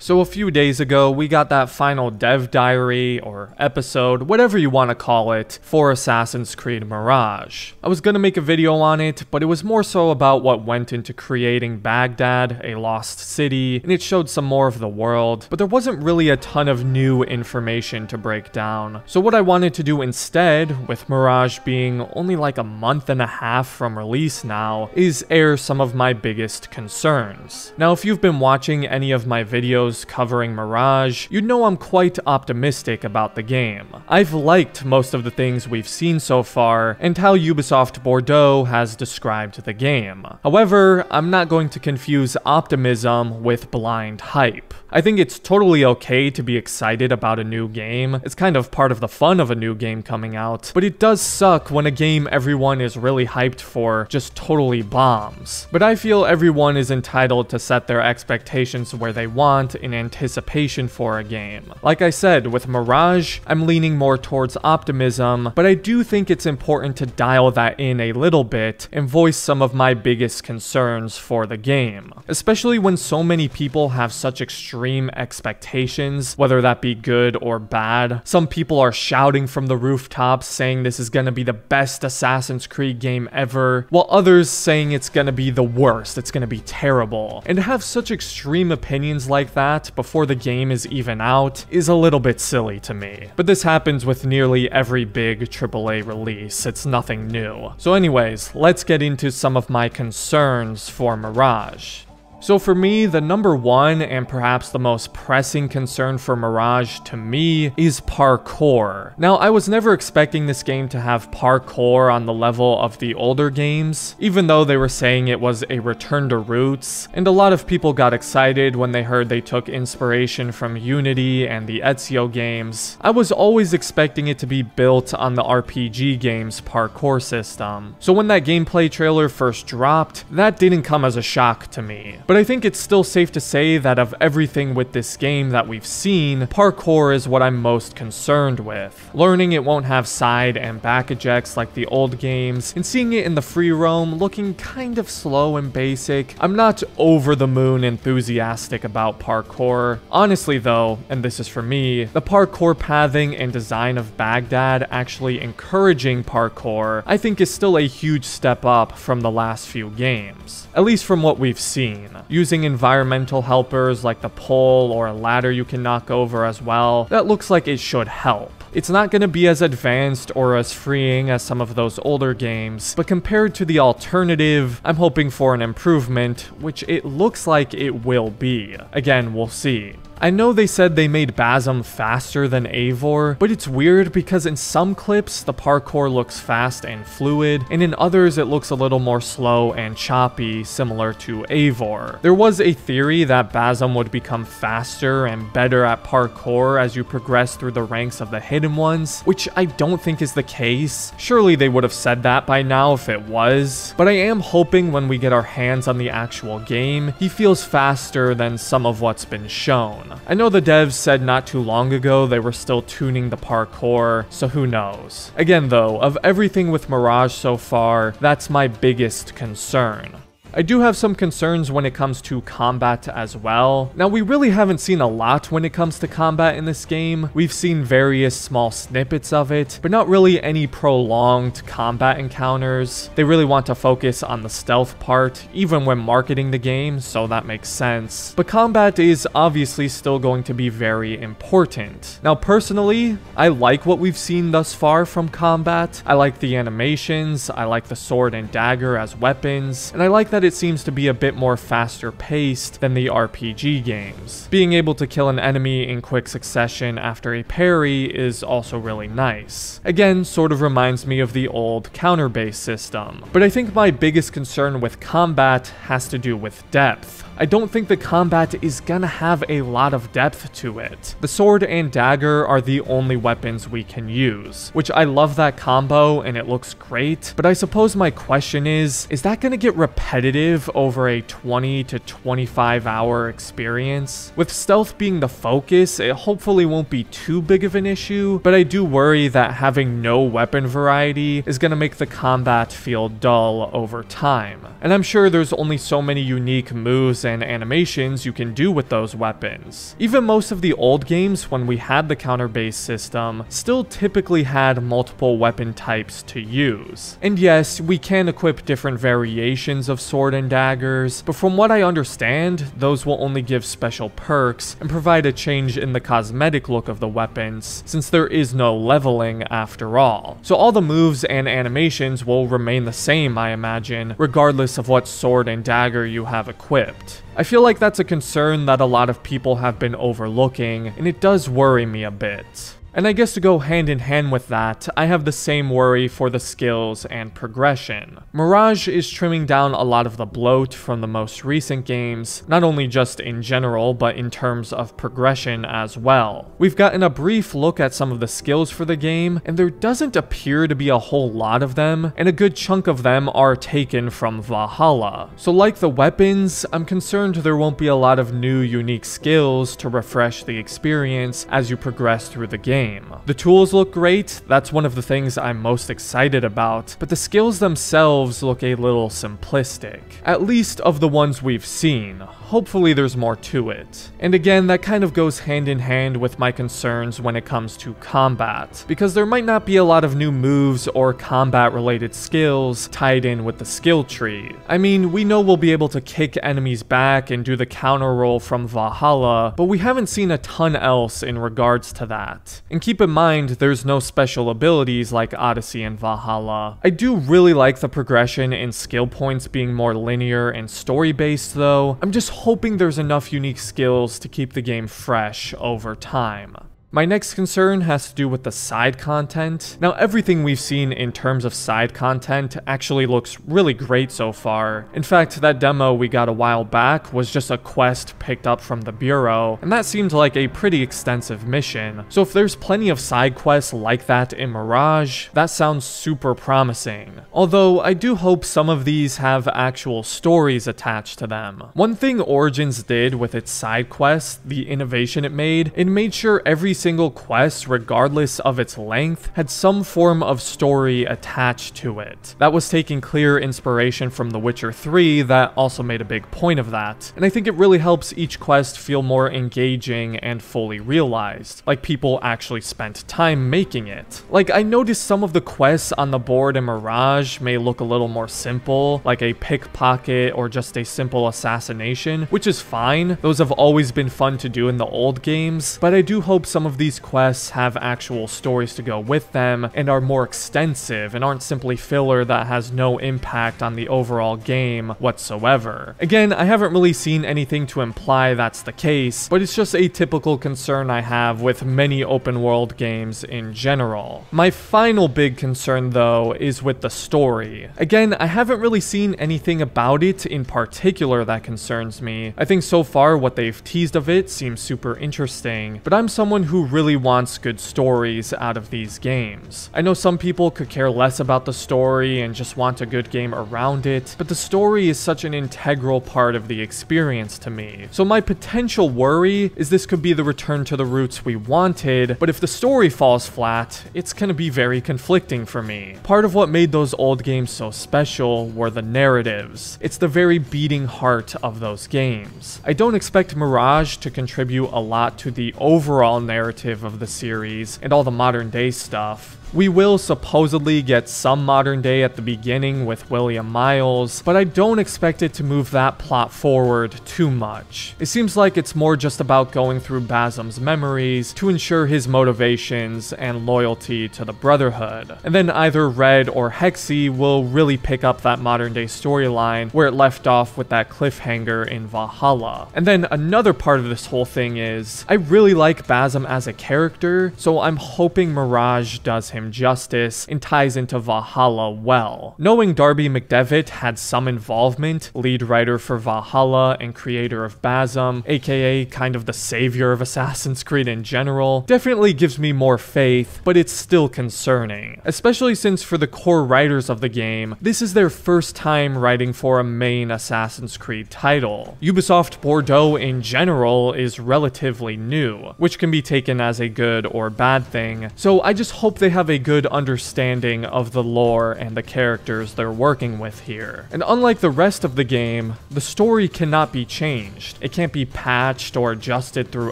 So a few days ago, we got that final dev diary, or episode, whatever you want to call it, for Assassin's Creed Mirage. I was gonna make a video on it, but it was more so about what went into creating Baghdad, a lost city, and it showed some more of the world, but there wasn't really a ton of new information to break down. So what I wanted to do instead, with Mirage being only like a month and a half from release now, is air some of my biggest concerns. Now, if you've been watching any of my videos covering Mirage, you know I'm quite optimistic about the game. I've liked most of the things we've seen so far, and how Ubisoft Bordeaux has described the game. However, I'm not going to confuse optimism with blind hype. I think it's totally okay to be excited about a new game. It's kind of part of the fun of a new game coming out, but it does suck when a game everyone is really hyped for just totally bombs. But I feel everyone is entitled to set their expectations where they want in anticipation for a game. Like I said, with Mirage, I'm leaning more towards optimism, but I do think it's important to dial that in a little bit and voice some of my biggest concerns for the game. Especially when so many people have such extreme expectations, whether that be good or bad. Some people are shouting from the rooftops saying this is gonna be the best Assassin's Creed game ever, while others saying it's gonna be the worst, it's gonna be terrible. And to have such extreme opinions like that before the game is even out is a little bit silly to me. But this happens with nearly every big AAA release, it's nothing new. So anyways, let's get into some of my concerns for Mirage. So for me, the number one and perhaps the most pressing concern for Mirage to me is parkour. Now, I was never expecting this game to have parkour on the level of the older games, even though they were saying it was a return to roots, and a lot of people got excited when they heard they took inspiration from Unity and the Ezio games. I was always expecting it to be built on the RPG game's parkour system. So when that gameplay trailer first dropped, that didn't come as a shock to me. But I think it's still safe to say that of everything with this game that we've seen, parkour is what I'm most concerned with. Learning it won't have side and back ejects like the old games, and seeing it in the free roam looking kind of slow and basic, I'm not over the moon enthusiastic about parkour. Honestly though, and this is for me, the parkour pathing and design of Baghdad actually encouraging parkour, I think is still a huge step up from the last few games, at least from what we've seen. Using environmental helpers like the pole or a ladder you can knock over as well, that looks like it should help. It's not going to be as advanced or as freeing as some of those older games, but compared to the alternative, I'm hoping for an improvement, which it looks like it will be. Again, we'll see. I know they said they made Basm faster than Eivor, but it's weird because in some clips, the parkour looks fast and fluid, and in others it looks a little more slow and choppy, similar to Eivor. There was a theory that Basm would become faster and better at parkour as you progress through the ranks of the hidden ones, which I don't think is the case. Surely they would have said that by now if it was, but I am hoping when we get our hands on the actual game, he feels faster than some of what's been shown. I know the devs said not too long ago they were still tuning the parkour, so who knows. Again though, of everything with Mirage so far, that's my biggest concern. I do have some concerns when it comes to combat as well. Now, we really haven't seen a lot when it comes to combat in this game. We've seen various small snippets of it, but not really any prolonged combat encounters. They really want to focus on the stealth part, even when marketing the game, so that makes sense. But combat is obviously still going to be very important. Now, personally, I like what we've seen thus far from combat. I like the animations, I like the sword and dagger as weapons, and I like that it seems to be a bit more faster paced than the RPG games. Being able to kill an enemy in quick succession after a parry is also really nice. Again, sort of reminds me of the old counter-based system. But I think my biggest concern with combat has to do with depth. I don't think the combat is gonna have a lot of depth to it. The sword and dagger are the only weapons we can use, which I love that combo and it looks great, but I suppose my question is that gonna get repetitive over a 20 to 25 hour experience? With stealth being the focus, it hopefully won't be too big of an issue, but I do worry that having no weapon variety is gonna make the combat feel dull over time. And I'm sure there's only so many unique moves moves and animations you can do with those weapons. Even most of the old games, when we had the counter-based system, still typically had multiple weapon types to use. And yes, we can equip different variations of sword and daggers, but from what I understand, those will only give special perks and provide a change in the cosmetic look of the weapons, since there is no leveling after all. So all the moves and animations will remain the same, I imagine, regardless of what sword and dagger you have equipped. I feel like that's a concern that a lot of people have been overlooking, and it does worry me a bit. And I guess to go hand in hand with that, I have the same worry for the skills and progression. Mirage is trimming down a lot of the bloat from the most recent games, not only just in general, but in terms of progression as well. We've gotten a brief look at some of the skills for the game, and there doesn't appear to be a whole lot of them, and a good chunk of them are taken from Valhalla. So like the weapons, I'm concerned there won't be a lot of new unique skills to refresh the experience as you progress through the game. The tools look great, that's one of the things I'm most excited about, but the skills themselves look a little simplistic. At least of the ones we've seen. Hopefully there's more to it. And again, that kind of goes hand in hand with my concerns when it comes to combat, because there might not be a lot of new moves or combat related skills tied in with the skill tree. I mean, we know we'll be able to kick enemies back and do the counter roll from Valhalla, but we haven't seen a ton else in regards to that. And keep in mind, there's no special abilities like Odyssey and Valhalla. I do really like the progression and skill points being more linear and story-based though. I'm just hoping there's enough unique skills to keep the game fresh over time. My next concern has to do with the side content. Now, everything we've seen in terms of side content actually looks really great so far. In fact, that demo we got a while back was just a quest picked up from the Bureau, and that seemed like a pretty extensive mission. So if there's plenty of side quests like that in Mirage, that sounds super promising. Although, I do hope some of these have actual stories attached to them. One thing Origins did with its side quests, the innovation it made sure every single quest, regardless of its length, had some form of story attached to it. That was taking clear inspiration from The Witcher 3 that also made a big point of that, and I think it really helps each quest feel more engaging and fully realized, like people actually spent time making it. Like, I noticed some of the quests on the board in Mirage may look a little more simple, like a pickpocket or just a simple assassination, which is fine. Those have always been fun to do in the old games, but I do hope some of these quests have actual stories to go with them and are more extensive and aren't simply filler that has no impact on the overall game whatsoever. Again, I haven't really seen anything to imply that's the case, but it's just a typical concern I have with many open world games in general. My final big concern though is with the story. Again, I haven't really seen anything about it in particular that concerns me. I think so far what they've teased of it seems super interesting, but I'm someone who really wants good stories out of these games. I know some people could care less about the story and just want a good game around it, but the story is such an integral part of the experience to me. So my potential worry is this could be the return to the roots we wanted, but if the story falls flat, it's gonna be very conflicting for me. Part of what made those old games so special were the narratives. It's the very beating heart of those games. I don't expect Mirage to contribute a lot to the overall narrative of the series and all the modern day stuff. We will supposedly get some modern day at the beginning with William Miles, but I don't expect it to move that plot forward too much. It seems like it's more just about going through Basim's memories to ensure his motivations and loyalty to the Brotherhood. And then either Red or Hexy will really pick up that modern day storyline where it left off with that cliffhanger in Valhalla. And then another part of this whole thing is, I really like Basim as a character, so I'm hoping Mirage does him justice and ties into Valhalla well. Knowing Darby McDevitt had some involvement, lead writer for Valhalla and creator of Basim, aka kind of the savior of Assassin's Creed in general, definitely gives me more faith, but it's still concerning. Especially since for the core writers of the game, this is their first time writing for a main Assassin's Creed title. Ubisoft Bordeaux in general is relatively new, which can be taken as a good or bad thing, so I just hope they have have a good understanding of the lore and the characters they're working with here. And unlike the rest of the game, the story cannot be changed. It can't be patched or adjusted through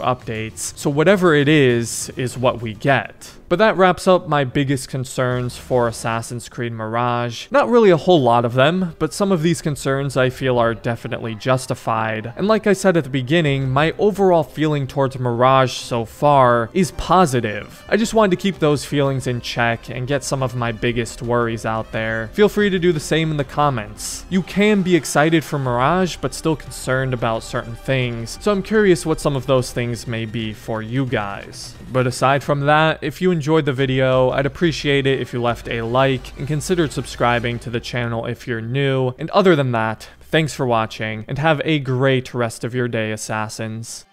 updates, so whatever it is what we get. But that wraps up my biggest concerns for Assassin's Creed Mirage. Not really a whole lot of them, but some of these concerns I feel are definitely justified. And like I said at the beginning, my overall feeling towards Mirage so far is positive. I just wanted to keep those feelings in check and get some of my biggest worries out there. Feel free to do the same in the comments. You can be excited for Mirage, but still concerned about certain things, so I'm curious what some of those things may be for you guys. But aside from that, if you enjoyed the video, I'd appreciate it if you left a like and considered subscribing to the channel if you're new. And other than that, thanks for watching and have a great rest of your day, Assassins.